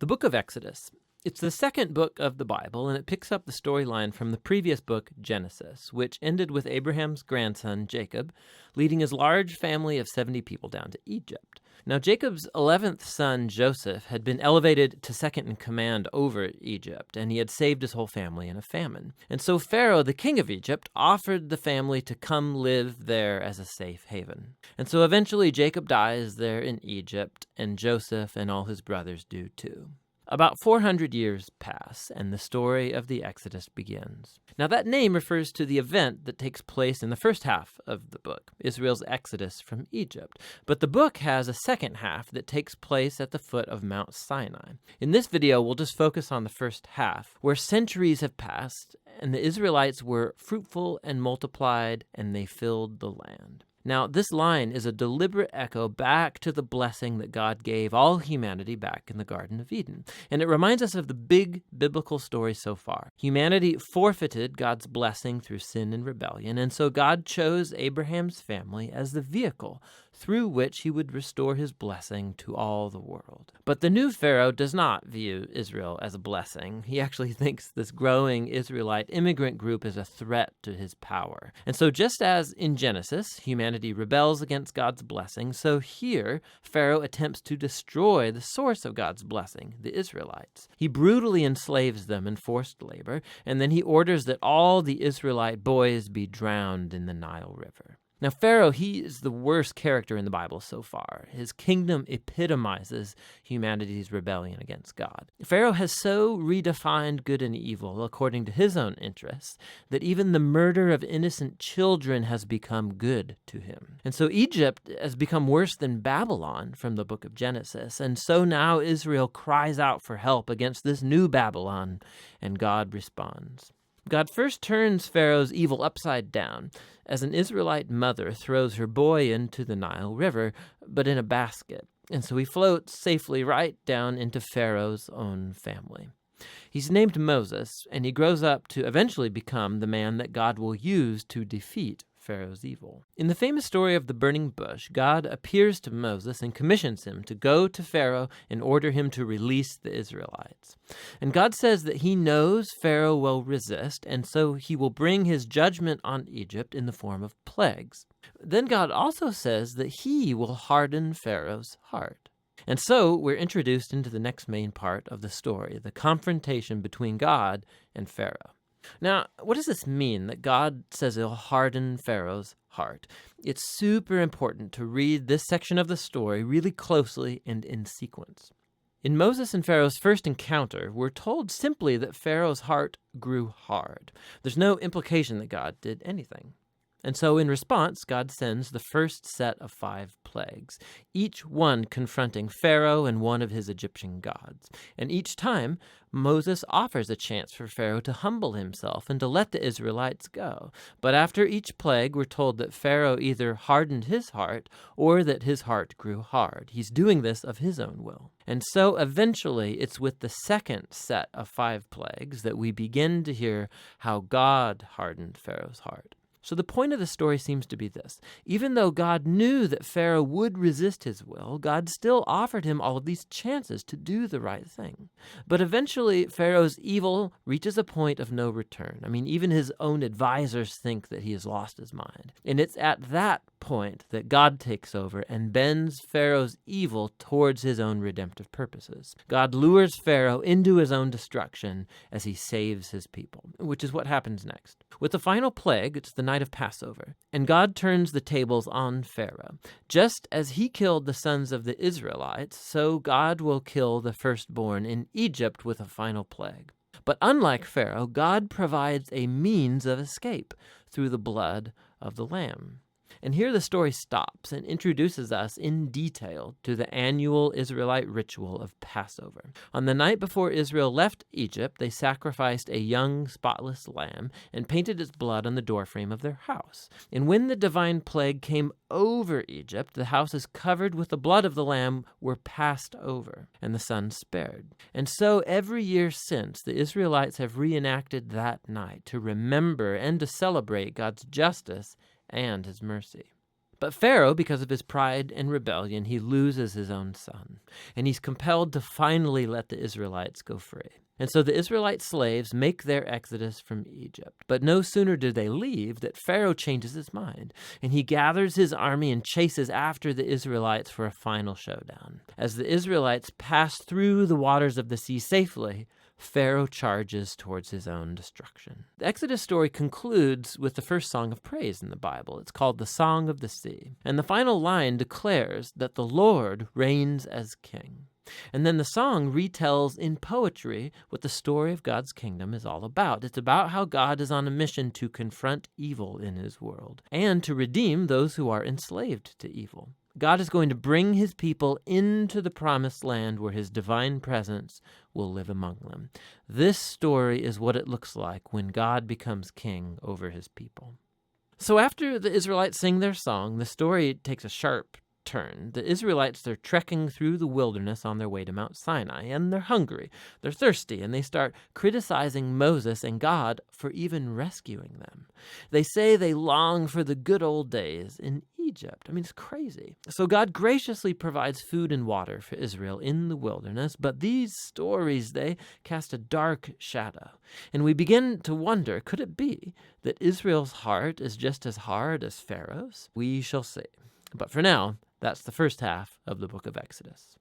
The book of Exodus. It's the second book of the Bible, and it picks up the storyline from the previous book, Genesis, which ended with Abraham's grandson, Jacob, leading his large family of 70 people down to Egypt. Now, Jacob's 11th son, Joseph, had been elevated to second in command over Egypt, and he had saved his whole family in a famine. And so Pharaoh, the king of Egypt, offered the family to come live there as a safe haven. And so eventually Jacob dies there in Egypt, and Joseph and all his brothers do too. About 400 years pass, and the story of the Exodus begins. Now, that name refers to the event that takes place in the first half of the book, Israel's exodus from Egypt. But the book has a second half that takes place at the foot of Mount Sinai. In this video, we'll just focus on the first half, where centuries have passed, and the Israelites were fruitful and multiplied, and they filled the land. Now, this line is a deliberate echo back to the blessing that God gave all humanity back in the Garden of Eden. And it reminds us of the big biblical story so far. Humanity forfeited God's blessing through sin and rebellion, and so God chose Abraham's family as the vehicle through which he would restore his blessing to all the world. But the new Pharaoh does not view Israel as a blessing. He actually thinks this growing Israelite immigrant group is a threat to his power. And so just as in Genesis, humanity rebels against God's blessing, so here Pharaoh attempts to destroy the source of God's blessing, the Israelites. He brutally enslaves them in forced labor, and then he orders that all the Israelite boys be drowned in the Nile River. Now, Pharaoh, he is the worst character in the Bible so far. His kingdom epitomizes humanity's rebellion against God. Pharaoh has so redefined good and evil according to his own interests that even the murder of innocent children has become good to him. And so Egypt has become worse than Babylon from the book of Genesis. And so now Israel cries out for help against this new Babylon, and God responds. God first turns Pharaoh's evil upside down as an Israelite mother throws her boy into the Nile River, but in a basket. And so he floats safely right down into Pharaoh's own family. He's named Moses, and he grows up to eventually become the man that God will use to defeat Pharaoh's evil. In the famous story of the burning bush, God appears to Moses and commissions him to go to Pharaoh and order him to release the Israelites. And God says that he knows Pharaoh will resist, and so he will bring his judgment on Egypt in the form of plagues. Then God also says that he will harden Pharaoh's heart. And so we're introduced into the next main part of the story, the confrontation between God and Pharaoh. Now, what does this mean that God says he'll harden Pharaoh's heart? It's super important to read this section of the story really closely and in sequence. In Moses and Pharaoh's first encounter, we're told simply that Pharaoh's heart grew hard. There's no implication that God did anything. And so in response, God sends the first set of 5 plagues, each one confronting Pharaoh and one of his Egyptian gods. And each time, Moses offers a chance for Pharaoh to humble himself and to let the Israelites go. But after each plague, we're told that Pharaoh either hardened his heart or that his heart grew hard. He's doing this of his own will. And so eventually, it's with the second set of 5 plagues that we begin to hear how God hardened Pharaoh's heart. So the point of the story seems to be this. Even though God knew that Pharaoh would resist his will, God still offered him all of these chances to do the right thing. But eventually, Pharaoh's evil reaches a point of no return. I mean, even his own advisors think that he has lost his mind. And it's at that point that God takes over and bends Pharaoh's evil towards his own redemptive purposes. God lures Pharaoh into his own destruction as he saves his people, which is what happens next. With the final plague, it's the night of Passover, and God turns the tables on Pharaoh. Just as he killed the sons of the Israelites, so God will kill the firstborn in Egypt with a final plague. But unlike Pharaoh, God provides a means of escape through the blood of the Lamb. And here the story stops and introduces us in detail to the annual Israelite ritual of Passover. On the night before Israel left Egypt, they sacrificed a young, spotless lamb and painted its blood on the doorframe of their house. And when the divine plague came over Egypt, the houses covered with the blood of the lamb were passed over, and the sun spared. And so every year since, the Israelites have reenacted that night to remember and to celebrate God's justice and his mercy. But Pharaoh, because of his pride and rebellion, he loses his own son, and he's compelled to finally let the Israelites go free. And so the Israelite slaves make their exodus from Egypt. But no sooner do they leave that Pharaoh changes his mind, and he gathers his army and chases after the Israelites for a final showdown. As the Israelites pass through the waters of the sea safely, Pharaoh charges towards his own destruction. The Exodus story concludes with the first song of praise in the Bible. It's called the Song of the Sea. And the final line declares that the Lord reigns as king. And then the song retells in poetry what the story of God's kingdom is all about. It's about how God is on a mission to confront evil in his world and to redeem those who are enslaved to evil. God is going to bring his people into the promised land where his divine presence will live among them. This story is what it looks like when God becomes king over his people. So after the Israelites sing their song, the story takes a sharp turn. The Israelites, they're trekking through the wilderness on their way to Mount Sinai, and they're hungry, they're thirsty, and they start criticizing Moses and God for even rescuing them. They say they long for the good old days in Egypt. I mean, it's crazy. So God graciously provides food and water for Israel in the wilderness, but these stories, they cast a dark shadow. And we begin to wonder, could it be that Israel's heart is just as hard as Pharaoh's? We shall see. But for now, that's the first half of the book of Exodus.